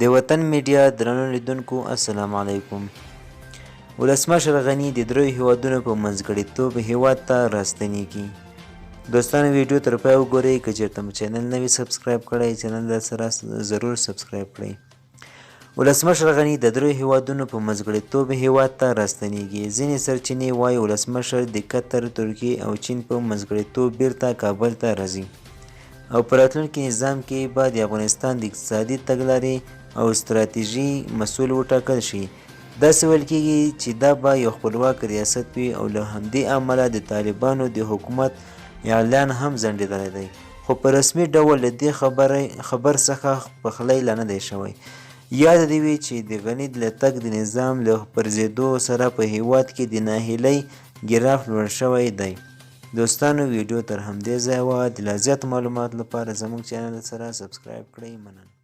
د وطن میډیا درنو لیدونکو السلام علیکم. ولسمشر غني د دریو هیوادونو په منځګړیتوب هیواد ته راستنیږي. دوستانو ویډیو تر پای وګورئ. که چېرته مو چینل نه وي سبسکرایب کړی چینل سره ضرور سبسکرایب کړئ. ولسمشر غني د دریو هیوادونو په منځګړیتوب هیواد ته راستنیږي. ځینې سرچینې وایي ولسمشر د قطر، ترکیې او چین په منځګړیتوب بیرته کابل ته راځي او په راتلونکي نظام کې به د افغانستان د اقتصادي تګلارې او ستراتیژي مسؤل وټاکل شي. داسې ویل کېږي چې دا به یو خپلواک ریاست وي او له همدې امله د طالبانو د حکومت اعلان هم ځنډېدلی دی، خو په رسمي ډول له دې خبر څخه پخلی لا نه دی شوی. یاد دې وي چې د غني له تګ د نظام له پرځېدو سره په هیواد کې د ناهیلۍ ګراف لوړ شوی دی. دوستانو ویډیو تر همدې ځایه وه. د لا زیاتو معلوماتو لپاره زموږ چینل سره سبسکرایب کړئ. مننه.